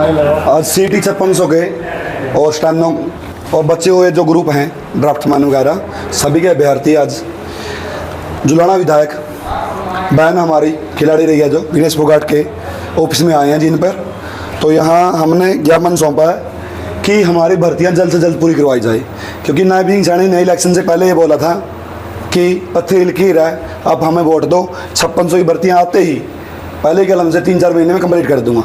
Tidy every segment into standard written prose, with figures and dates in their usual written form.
आज CT 5600 के और स्टेनो और बच्चे हुए जो ग्रुप हैं ड्राफ्टमैन वगैरह सभी के अभ्यर्थी आज जुलाना विधायक बहन हमारी खिलाड़ी रही है जो विनेश फोगाट के ऑफिस में आए हैं जिन पर, तो यहाँ हमने ज्ञापन सौंपा है कि हमारी भर्तियाँ जल्द से जल्द पूरी करवाई जाए, क्योंकि नायब सिंह सैनी ने इलेक्शन से पहले ये बोला था कि पत्थरी लकीर है, अब हमें वोट दो, 5600 की भर्तियाँ आते ही पहले कलम से 3-4 महीने में कंप्लीट कर दूंगा।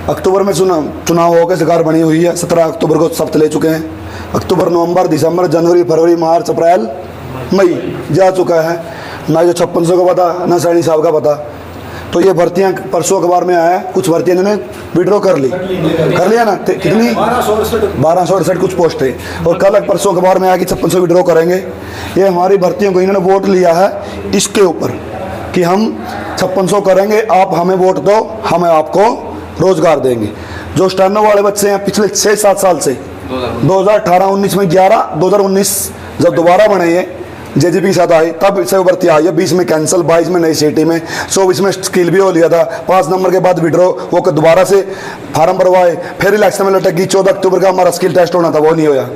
अक्टूबर में चुनाव होकर सरकार बनी हुई है, 17 अक्टूबर को शपथ ले चुके हैं। अक्टूबर, नवंबर, दिसंबर, जनवरी, फरवरी, मार्च, अप्रैल, मई जा चुका है, ना जो 5600 का पता ना सैनी साहब का पता। तो ये भर्तियाँ परसों अखबार में आया है, कुछ भर्तियाँ इन्होंने विड्रॉ कर लिया ना, कितनी 1268 कुछ पोस्ट है, और कल परसों अखबार में आया कि 5600 विड्रॉ करेंगे। ये हमारी भर्तियों को इन्होंने वोट लिया है इसके ऊपर कि हम 5600 करेंगे, आप हमें वोट दो, हमें आपको रोजगार देंगे। जो स्टेनो वाले बच्चे हैं पिछले 6-7 साल से 2018-19 में 2019 जब दोबारा बने ये JGP के साथ आई तब से भर्ती आई है, 20 में कैंसिल, 22 में नई सिटी में, 24 में स्किल भी हो लिया था, 5 नंबर के बाद विड्रॉ वो दोबारा से फार्म भरवाए, फिर इलेक्शन में लटकी। 14 अक्टूबर का हमारा स्किल टेस्ट होना था, वो नहीं होया।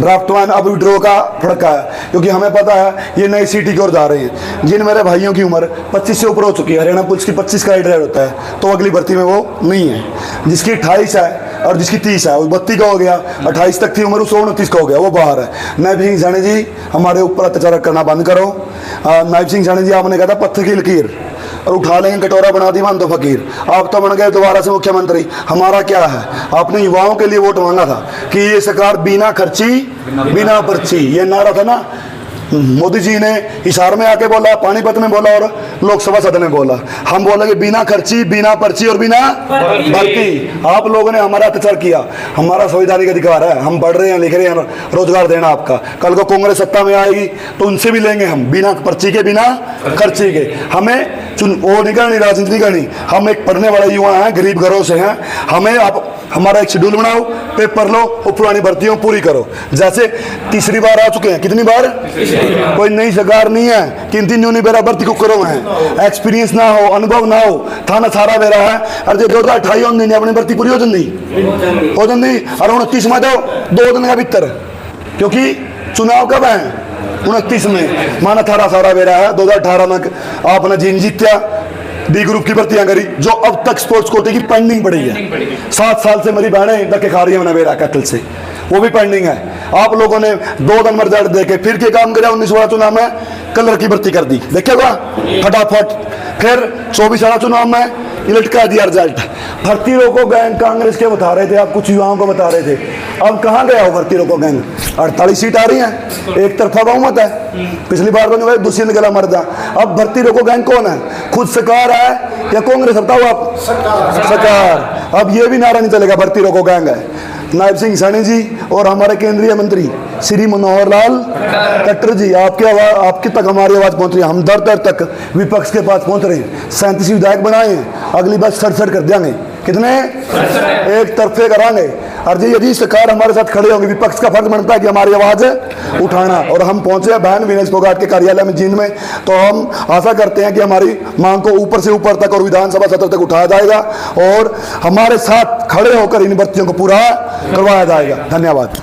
ड्राफ्टमैन अब विड्रॉ का फड़का है, क्योंकि हमें पता है ये नई सिटी की ओर जा रही है। जिन मेरे भाइयों की उम्र 25 से ऊपर हो चुकी है, हरियाणा पुलिस की 25 का रिटायर होता है, तो अगली भर्ती में वो नहीं है। जिसकी 28 है और जिसकी 30 है, वो 32 का हो गया, 28 तक थी उम्र, उस 29 का हो गया, वो बाहर है। नायब सिंह सैनी जी हमारे ऊपर अत्याचार करना बंद करो। नायब सिंह सैनी जी आपने कहा था पत्थर की लकीर और उठा लेंगे कटोरा बना दी मान दो फकीर, आप तो बन गए दोबारा से मुख्यमंत्री। हमारा क्या है, आपने युवाओं के लिए वोट मांगा था कि ये सरकार बिना खर्ची बिना पर्ची, ये नारा था ना। मोदी जी ने हिसार में आके बोला, पानीपत में बोला और लोकसभा सदन में बोला। हम बोले कि बिना खर्ची, बिना पर्ची और बिना भर्ती। आप लोगों ने हमारा अत्याचार किया, हमारा संवैधानिक अधिकार है, हम पढ़ रहे हैं, लिख रहे हैं, रोजगार देना आपका। कल को कांग्रेस सत्ता में आएगी तो उनसे भी लेंगे हम, बिना पर्ची के बिना खर्ची के। हमें वो नहीं करनी, राजनीति नहीं करनी। हम एक पढ़ने वाले युवा हैं, गरीब घरों से हैं, हमें आप हमारा एक शेड्यूल बनाओ, पेपर लो और पुरानी भर्तियों पूरी करो। जैसे तीसरी बार आ चुके हैं, कितनी बार, कोई नई सरकार नहीं है, 3-3 यूनी बेरा भर्ती को करो है, एक्सपीरियंस ना हो, अनुभव ना हो, थाना सारा बेरा है। अरे 2028 अपनी भर्ती पूरी हो जाती और 29 में तो 2 दिन का भीतर, क्योंकि चुनाव कब है 29 में, माना थारा सारा बेरा है। 2018 में आपने जीत्या, डी ग्रुप की भर्तियां करी, जो अब तक स्पोर्ट्स कोटे की पेंडिंग पड़ी है। 7 साल से मेरी बहनें धक्के खा रही है नवेरा कैटल से, वो भी पेंडिंग है। आप लोगों ने 2 नंबर रिजल्ट देके फिर के काम करे, 19 वाला चुनाव में कलर की भर्ती कर दी, देखेगा फटाफट। फिर 24 वाला चुनाव में लटका दिया रिजल्ट। भर्ती रोको गैंग कांग्रेस के बता रहे थे, आप कुछ युवाओं को बता रहे थे, अब कहाँ गया हो भर्ती रोको गैंग? 48 सीट आ रही हैं, एक तरफा बहुमत है। पिछली बार तो दूसरी निकला मर्दा। अब भर्ती रोको गैंग कौन है, खुद सरकार है या कांग्रेस? बताओ आप, सरकार। अब ये भी नारा नहीं चलेगा भर्ती रोको गैंग है। नायब सिंह सैनी जी और हमारे केंद्रीय मंत्री श्री मनोहर लाल खट्टर जी, आपके तक हमारी आवाज़ पहुंच रही है। हम दर तक विपक्ष के पास पहुंच रहे हैं। 37 विधायक बनाए हैं, अगली बार 67 कर देंगे। कितने? एक तरफे कराएंगे। और जी यदि सरकार हमारे साथ खड़े होंगे, विपक्ष का फर्ज बनता है कि हमारी आवाज़ उठाना। और हम पहुंचे बहन विनेश फोगाट के कार्यालय में जींद में, तो हम आशा करते हैं कि हमारी मांग को ऊपर से ऊपर तक और विधानसभा सत्र तक उठाया जाएगा और हमारे साथ खड़े होकर इन भर्तियों को पूरा करवाया जाएगा। धन्यवाद।